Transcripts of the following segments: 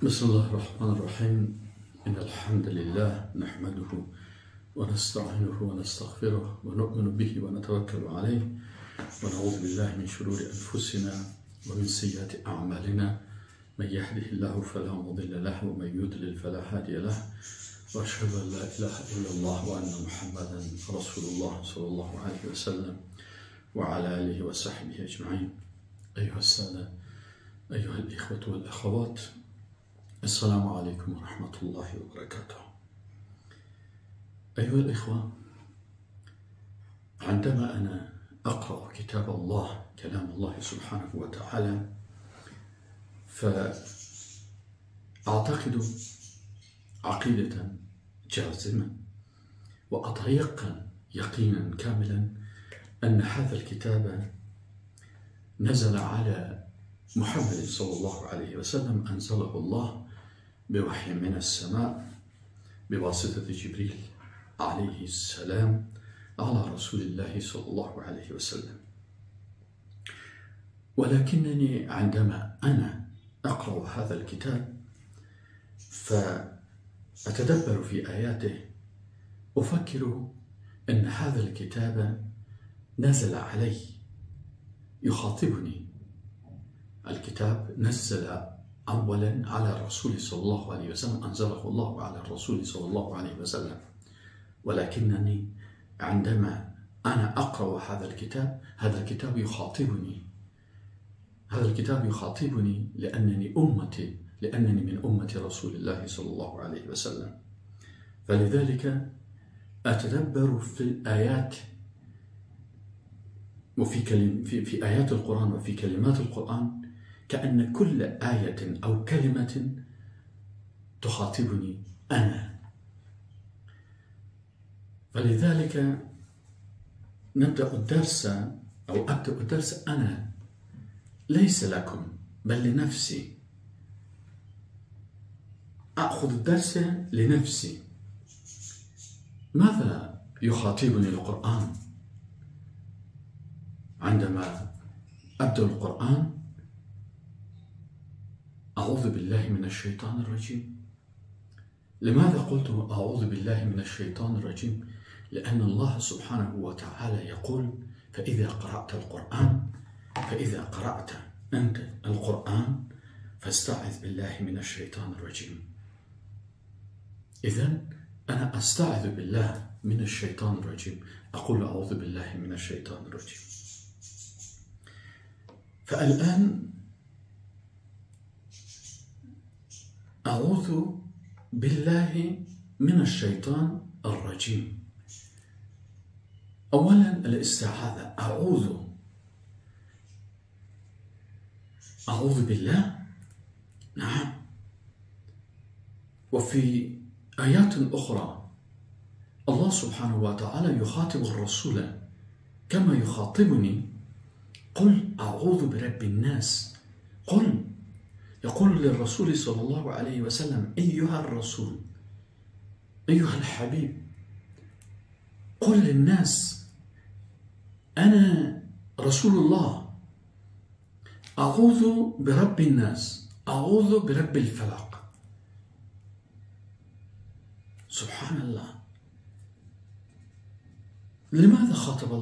بسم الله الرحمن الرحيم. إن الحمد لله نحمده ونستعينه ونستغفره ونؤمن به ونتوكل عليه ونعوذ بالله من شرور أنفسنا ومن سيئات أعمالنا. من يهده الله فلا مضل له ومن يضلل فلا هادي له، وأشهد أن لا إله إلا الله وأن محمدا رسول الله صلى الله عليه وسلم وعلى آله وصحبه أجمعين. أيها السادة، أيها الإخوة والأخوات، السلام عليكم ورحمة الله وبركاته. أيها الإخوة، عندما أنا أقرأ كتاب الله، كلام الله سبحانه وتعالى، فأعتقد عقيدة جازمة وأتيقن يقينا كاملا أن هذا الكتاب نزل على محمد صلى الله عليه وسلم، أنزله الله بوحي من السماء بواسطة جبريل عليه السلام على رسول الله صلى الله عليه وسلم. ولكنني عندما أنا أقرأ هذا الكتاب فأتدبر في آياته، أفكر أن هذا الكتاب نزل علي، يخاطبني. الكتاب نزل أولا على الرسول صلى الله عليه وسلم، أنزله الله على الرسول صلى الله عليه وسلم. ولكنني عندما أنا أقرأ هذا الكتاب يخاطبني. هذا الكتاب يخاطبني لأنني من أمة رسول الله صلى الله عليه وسلم. فلذلك أتدبر في الآيات وفي آيات القرآن وفي كلمات القرآن، كأن كل آية أو كلمة تخاطبني أنا. فلذلك أبدأ الدرس أنا، ليس لكم بل لنفسي. أخذ الدرس لنفسي. ماذا يخاطبني القرآن؟ عندما أبدأ القرآن أعوذ بالله من الشيطان الرجيم. لماذا قلت أعوذ بالله من الشيطان الرجيم؟ لأن الله سبحانه وتعالى يقول: فإذا قرأت أنت القرآن فاستعذ بالله من الشيطان الرجيم. إذن أنا أستعذ بالله من الشيطان الرجيم، أقول أعوذ بالله من الشيطان الرجيم. فالآن أعوذ بالله من الشيطان الرجيم. أولا الاستعاذة، أعوذ بالله، نعم. وفي آيات أخرى الله سبحانه وتعالى يخاطب الرسول كما يخاطبني: قل أعوذ برب الناس. يقول للرسول صلى الله عليه وسلم: أيها الرسول، أيها الحبيب، قل للناس أنا رسول الله، أعوذ برب الناس، أعوذ برب الفلق. سبحان الله. لماذا خاطب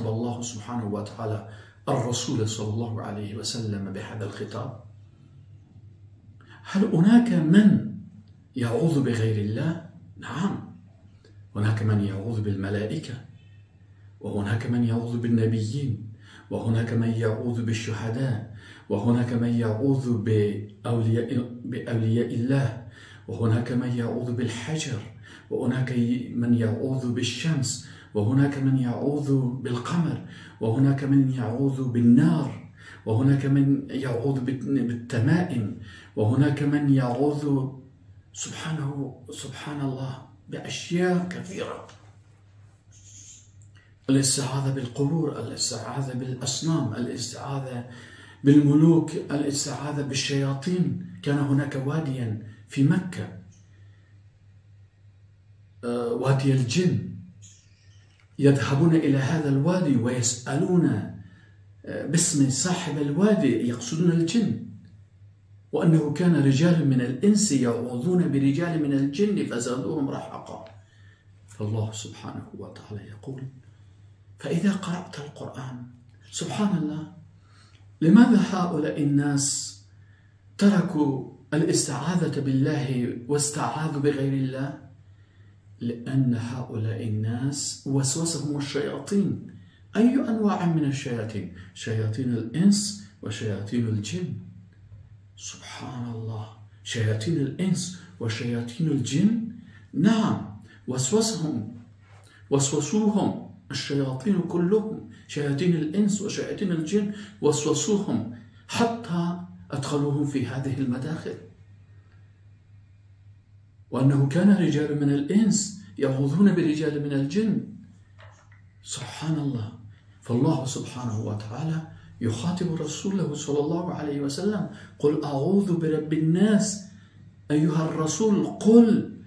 الله سبحانه وتعالى الرسول صلى الله عليه وسلم بهذا الخطاب؟ هل هناك من يعوذ بغير الله؟ نعم، هناك من يعوذ بالملائكة، وهناك من يعوذ بالنبيين، وهناك من يعوذ بالشهداء، وهناك من يعوذ بأولياء الله، وهناك من يعوذ بالحجر، وهناك من يعوذ بالشمس، وهناك من يعوذ بالقمر، وهناك من يعوذ بالنار، وهناك من يعوذ بالتمائم، وهناك من يعوذ سبحان الله بأشياء كثيرة. الاستعاذة بالقبور، الاستعاذة بالأصنام، الاستعاذة بالملوك، الاستعاذة بالشياطين. كان هناك واديا في مكة، وادي الجن، يذهبون إلى هذا الوادي ويسألون باسم صاحب الوادي، يقصدون الجن. وأنه كان رجال من الإنس يعوذون برجال من الجن فزادوهم رهقا. فالله سبحانه وتعالى يقول: فإذا قرأت القرآن، سبحان الله، لماذا هؤلاء الناس تركوا الاستعاذة بالله واستعاذوا بغير الله؟ لأن هؤلاء الناس وسوسهم الشياطين. أي أنواع من الشياطين؟ شياطين الإنس وشياطين الجن. سبحان الله، شياطين الإنس وشياطين الجن، نعم، وسوسوهم الشياطين كلهم، شياطين الإنس وشياطين الجن، وسوسوهم حتى أدخلوهم في هذه المداخل. وأنه كان رجال من الإنس يعوذون برجال من الجن. سبحان الله. فالله سبحانه وتعالى يخاطب رسوله صلى الله عليه وسلم: قل أعوذ برب الناس. أيها الرسول قل: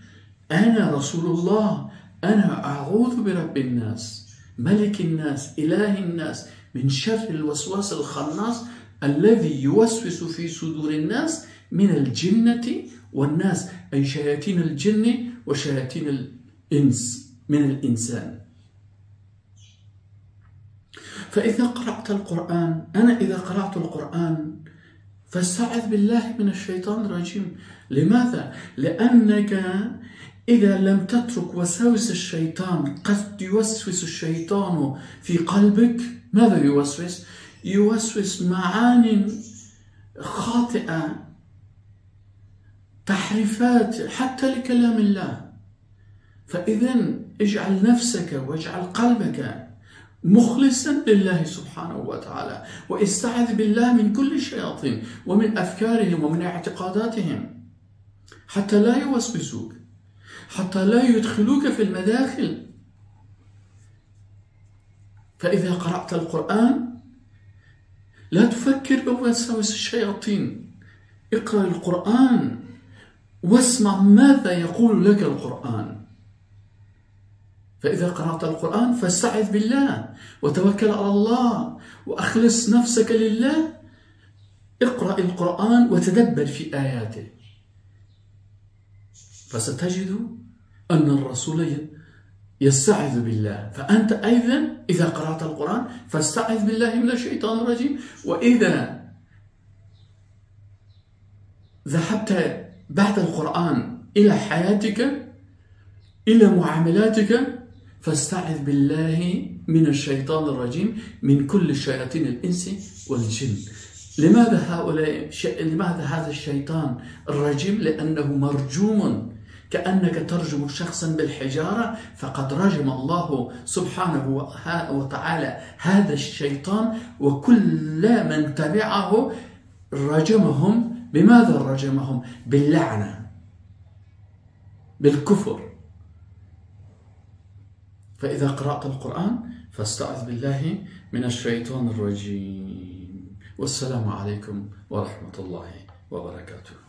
أنا رسول الله، أنا أعوذ برب الناس، ملك الناس، إله الناس، من شر الوسواس الخناس الذي يوسوس في صدور الناس من الجنة والناس، أي شياطين الجن وشياطين الإنس من الإنسان. فإذا قرأت القرآن، أنا إذا قرأت القرآن فاستعذ بالله من الشيطان الرجيم. لماذا؟ لأنك إذا لم تترك وساوس الشيطان، قد يوسوس الشيطان في قلبك. ماذا يوسوس؟ يوسوس معان خاطئة، تحريفات حتى لكلام الله. فإذا اجعل نفسك واجعل قلبك مخلصا لله سبحانه وتعالى، واستعذ بالله من كل الشياطين ومن أفكارهم ومن اعتقاداتهم، حتى لا يوسوسوك، حتى لا يدخلوك في المداخل. فإذا قرأت القرآن لا تفكر بوساوس الشياطين، اقرأ القرآن واسمع ماذا يقول لك القرآن. فإذا قرأت القرآن فاستعذ بالله وتوكل على الله وأخلص نفسك لله. اقرأ القرآن وتدبر في آياته، فستجد أن الرسول يستعذ بالله. فأنت أيضا إذا قرأت القرآن فاستعذ بالله من الشيطان الرجيم. وإذا ذهبت بعد القرآن إلى حياتك، إلى معاملاتك، فاستعذ بالله من الشيطان الرجيم، من كل شياطين الإنس والجن. لماذا هذا الشيطان الرجيم؟ لأنه مرجوم، كأنك ترجم شخصا بالحجارة، فقد رجم الله سبحانه وتعالى هذا الشيطان وكل من تبعه، رجمهم. بماذا رجمهم؟ باللعنة، بالكفر. فإذا قرأت القرآن فاستعذ بالله من الشيطان الرجيم. والسلام عليكم ورحمة الله وبركاته.